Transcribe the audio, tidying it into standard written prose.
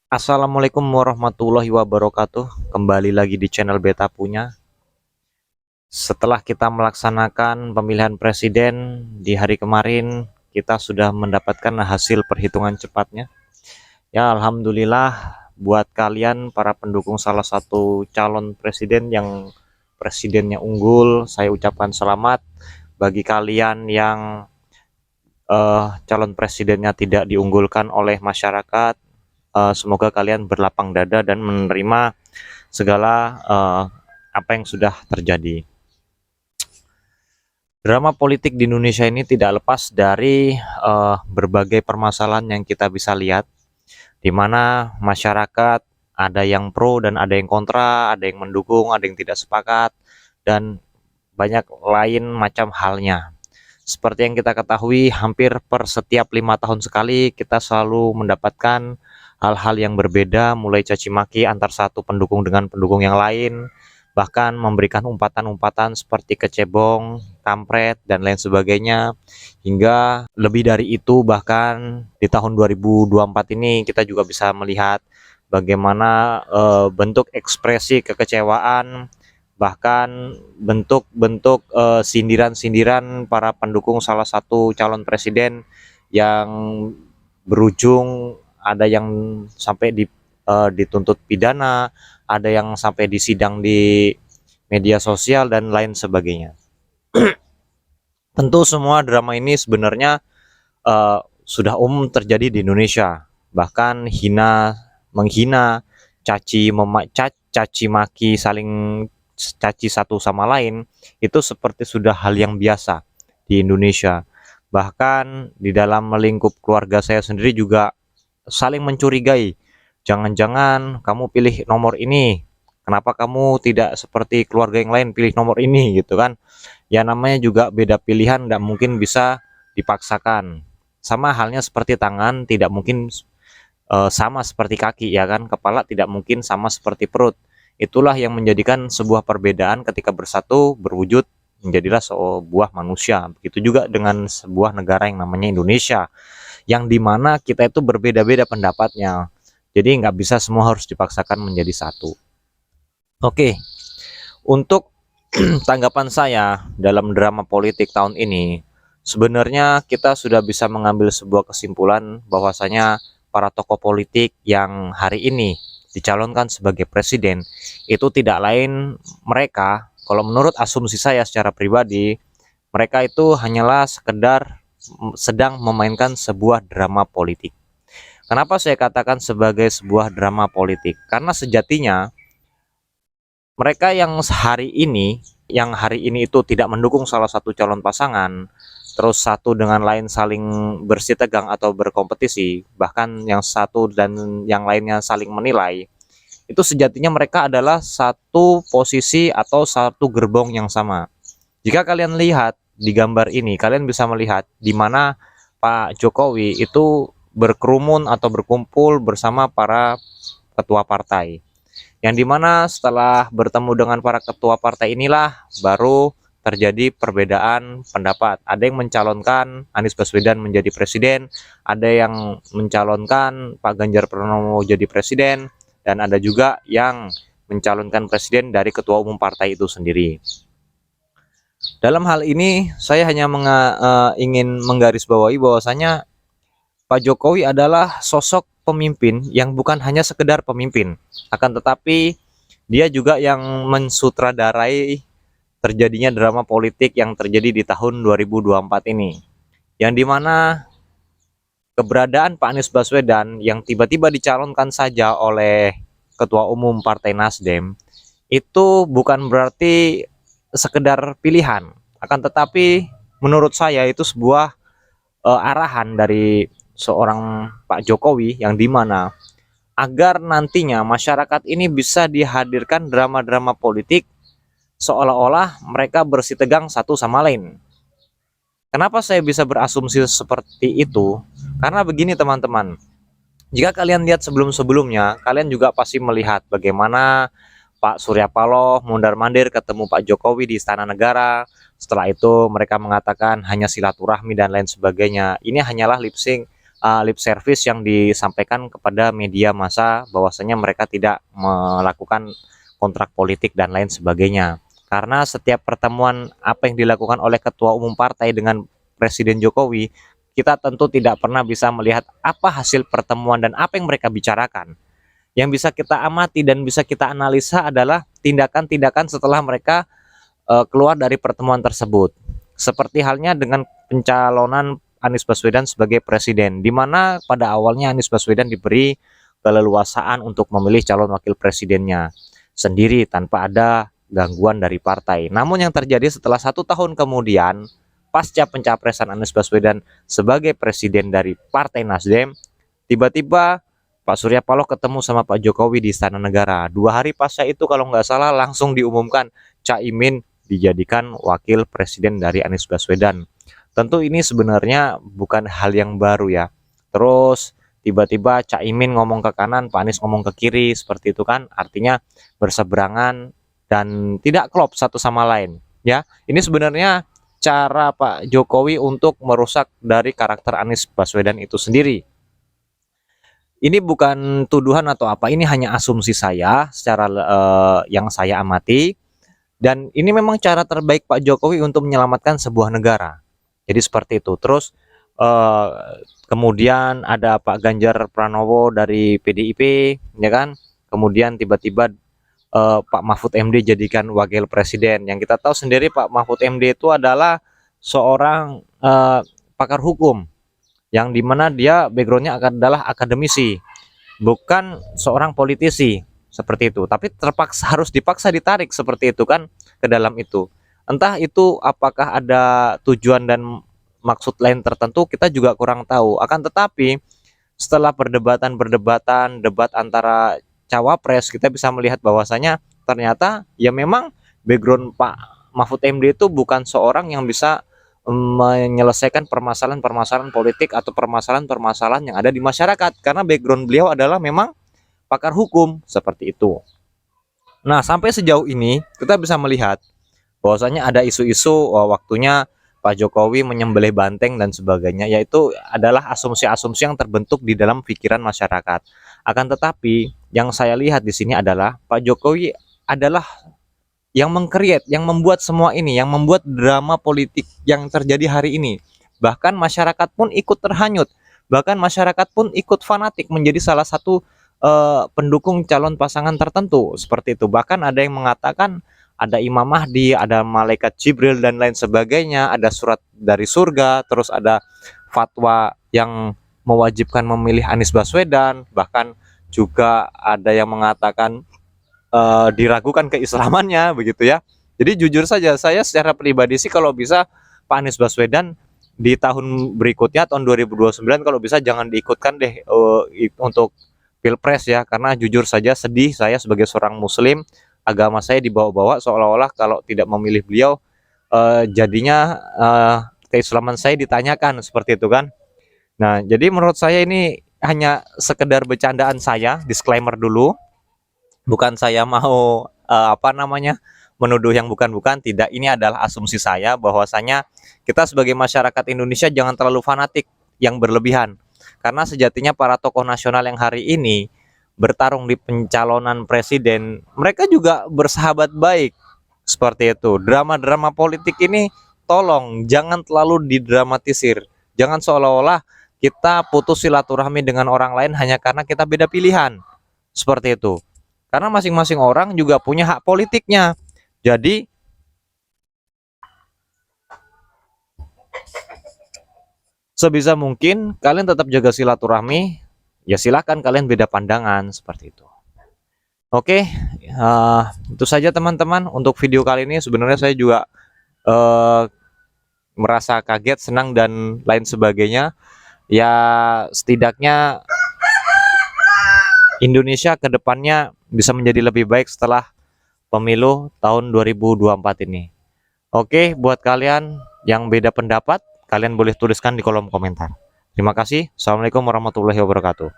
Assalamualaikum warahmatullahi wabarakatuh. Kembali lagi di channel Beta Punya. Setelah kita melaksanakan pemilihan presiden di hari kemarin, kita sudah mendapatkan hasil perhitungan cepatnya. Ya, alhamdulillah buat kalian para pendukung salah satu calon presiden yang presidennya unggul, saya ucapkan selamat. Bagi kalian yang calon presidennya tidak diunggulkan oleh masyarakat, semoga kalian berlapang dada dan menerima segala apa yang sudah terjadi. Drama politik di Indonesia ini tidak lepas dari berbagai permasalahan yang kita bisa lihat, di mana masyarakat ada yang pro dan ada yang kontra, ada yang mendukung, ada yang tidak sepakat, dan banyak lain macam halnya. Seperti yang kita ketahui, hampir per setiap 5 tahun sekali kita selalu mendapatkan hal-hal yang berbeda, mulai caci maki antar satu pendukung dengan pendukung yang lain, bahkan memberikan umpatan-umpatan seperti kecebong, kampret, dan lain sebagainya. Hingga lebih dari itu, bahkan di tahun 2024 ini kita juga bisa melihat bagaimana bentuk ekspresi kekecewaan, bahkan bentuk-bentuk sindiran-sindiran para pendukung salah satu calon presiden yang berujung ada yang sampai dituntut pidana, ada yang sampai disidang di media sosial dan lain sebagainya. Tentu semua drama ini sebenarnya sudah umum terjadi di Indonesia. Bahkan menghina, caci maki, saling caci satu sama lain itu seperti sudah hal yang biasa di Indonesia. Bahkan di dalam lingkup keluarga saya sendiri juga saling mencurigai. Jangan-jangan kamu pilih nomor ini, kenapa kamu tidak seperti keluarga yang lain pilih nomor ini gitu kan. Ya namanya juga beda pilihan, tidak mungkin bisa dipaksakan. Sama halnya seperti tangan tidak mungkin sama seperti kaki ya kan, kepala tidak mungkin sama seperti perut. Itulah yang menjadikan sebuah perbedaan ketika bersatu berwujud menjadilah sebuah manusia. Begitu juga dengan sebuah negara yang namanya Indonesia, yang dimana kita itu berbeda-beda pendapatnya. Jadi nggak bisa semua harus dipaksakan menjadi satu. Oke, untuk tanggapan saya dalam drama politik tahun ini, sebenarnya kita sudah bisa mengambil sebuah kesimpulan bahwasanya para tokoh politik yang hari ini dicalonkan sebagai presiden itu tidak lain mereka, kalau menurut asumsi saya secara pribadi, mereka itu hanyalah sekedar sedang memainkan sebuah drama politik. Kenapa saya katakan sebagai sebuah drama politik? Karena sejatinya mereka yang hari ini itu tidak mendukung salah satu calon pasangan, terus satu dengan lain saling bersitegang atau berkompetisi, bahkan yang satu dan yang lainnya saling menilai, itu sejatinya mereka adalah satu posisi atau satu gerbong yang sama. Jika kalian lihat di gambar ini, kalian bisa melihat di mana Pak Jokowi itu berkerumun atau berkumpul bersama para ketua partai. Yang dimana setelah bertemu dengan para ketua partai inilah baru terjadi perbedaan pendapat. Ada yang mencalonkan Anies Baswedan menjadi presiden, ada yang mencalonkan Pak Ganjar Pranowo jadi presiden, dan ada juga yang mencalonkan presiden dari ketua umum partai itu sendiri. Dalam hal ini saya hanya ingin menggarisbawahi bahwasanya Pak Jokowi adalah sosok pemimpin yang bukan hanya sekedar pemimpin, akan tetapi dia juga yang mensutradarai terjadinya drama politik yang terjadi di tahun 2024 ini. Yang dimana keberadaan Pak Anies Baswedan yang tiba-tiba dicalonkan saja oleh Ketua Umum Partai Nasdem itu bukan berarti sekedar pilihan, akan tetapi menurut saya itu sebuah arahan dari seorang Pak Jokowi yang dimana agar nantinya masyarakat ini bisa dihadirkan drama-drama politik seolah-olah mereka bersitegang satu sama lain. Kenapa saya bisa berasumsi seperti itu? Karena begini teman-teman, jika kalian lihat sebelum-sebelumnya, kalian juga pasti melihat bagaimana Pak Surya Paloh mondar-mandir ketemu Pak Jokowi di Istana Negara. Setelah itu mereka mengatakan hanya silaturahmi dan lain sebagainya. Ini hanyalah lip sync lip service yang disampaikan kepada media massa bahwasanya mereka tidak melakukan kontrak politik dan lain sebagainya. Karena setiap pertemuan apa yang dilakukan oleh ketua umum partai dengan Presiden Jokowi, kita tentu tidak pernah bisa melihat apa hasil pertemuan dan apa yang mereka bicarakan. Yang bisa kita amati dan bisa kita analisa adalah tindakan-tindakan setelah mereka keluar dari pertemuan tersebut. Seperti halnya dengan pencalonan Anies Baswedan sebagai presiden, di mana pada awalnya Anies Baswedan diberi keleluasaan untuk memilih calon wakil presidennya sendiri tanpa ada gangguan dari partai. Namun yang terjadi setelah 1 tahun kemudian, pasca pencapresan Anies Baswedan sebagai presiden dari Partai Nasdem, tiba-tiba Pak Surya Paloh ketemu sama Pak Jokowi di Istana Negara. 2 hari pasca itu kalau nggak salah langsung diumumkan Caimin dijadikan wakil presiden dari Anies Baswedan. Tentu ini sebenarnya bukan hal yang baru ya. Terus tiba-tiba Caimin ngomong ke kanan, Pak Anies ngomong ke kiri, seperti itu kan, artinya berseberangan dan tidak klop satu sama lain ya. Ini sebenarnya cara Pak Jokowi untuk merusak dari karakter Anies Baswedan itu sendiri. Ini bukan tuduhan atau apa, ini hanya asumsi saya secara yang saya amati, dan ini memang cara terbaik Pak Jokowi untuk menyelamatkan sebuah negara. Jadi seperti itu. Terus eh, kemudian ada Pak Ganjar Pranowo dari PDIP, ya kan? Kemudian tiba-tiba Pak Mahfud MD jadikan wakil presiden. Yang kita tahu sendiri Pak Mahfud MD itu adalah seorang pakar hukum, yang dimana dia backgroundnya adalah akademisi, bukan seorang politisi seperti itu. Tapi terpaksa harus dipaksa ditarik seperti itu kan ke dalam itu. Entah itu apakah ada tujuan dan maksud lain tertentu, kita juga kurang tahu. Akan tetapi setelah perdebatan-perdebatan, debat antara cawapres, kita bisa melihat bahwasanya ternyata ya memang background Pak Mahfud MD itu bukan seorang yang bisa menyelesaikan permasalahan-permasalahan politik atau permasalahan-permasalahan yang ada di masyarakat, karena background beliau adalah memang pakar hukum seperti itu. Nah, sampai sejauh ini kita bisa melihat bahwasanya ada isu-isu waktunya Pak Jokowi menyembelih banteng dan sebagainya, yaitu adalah asumsi-asumsi yang terbentuk di dalam pikiran masyarakat. Akan tetapi yang saya lihat di sini adalah Pak Jokowi adalah yang mengcreate, yang membuat semua ini, yang membuat drama politik yang terjadi hari ini. Bahkan masyarakat pun ikut terhanyut, bahkan masyarakat pun ikut fanatik menjadi salah satu pendukung calon pasangan tertentu seperti itu. Bahkan ada yang mengatakan ada Imam Mahdi, ada malaikat Jibril dan lain sebagainya, ada surat dari surga, terus ada fatwa yang mewajibkan memilih Anies Baswedan, bahkan juga ada yang mengatakan diragukan keislamannya begitu ya. Jadi jujur saja saya secara pribadi sih kalau bisa Pak Anies Baswedan di tahun berikutnya tahun 2029 kalau bisa jangan diikutkan deh untuk Pilpres ya, karena jujur saja sedih saya sebagai seorang muslim, agama saya dibawa-bawa seolah-olah kalau tidak memilih beliau jadinya keislaman saya ditanyakan seperti itu kan. Nah, jadi menurut saya ini hanya sekedar bercandaan saya, disclaimer dulu. Bukan saya mau apa namanya menuduh yang bukan-bukan, tidak, ini adalah asumsi saya bahwasanya kita sebagai masyarakat Indonesia jangan terlalu fanatik yang berlebihan, karena sejatinya para tokoh nasional yang hari ini bertarung di pencalonan presiden, mereka juga bersahabat baik seperti itu. Drama-drama politik ini tolong jangan terlalu didramatisir, jangan seolah-olah kita putus silaturahmi dengan orang lain hanya karena kita beda pilihan seperti itu. Karena masing-masing orang juga punya hak politiknya. Jadi sebisa mungkin kalian tetap jaga silaturahmi. Ya silahkan kalian beda pandangan seperti itu. Oke, itu saja teman-teman untuk video kali ini. Sebenarnya saya juga merasa kaget, senang dan lain sebagainya. Ya setidaknya Indonesia ke depannya bisa menjadi lebih baik setelah pemilu tahun 2024 ini. Oke, buat kalian yang beda pendapat, kalian boleh tuliskan di kolom komentar. Terima kasih. Assalamualaikum warahmatullahi wabarakatuh.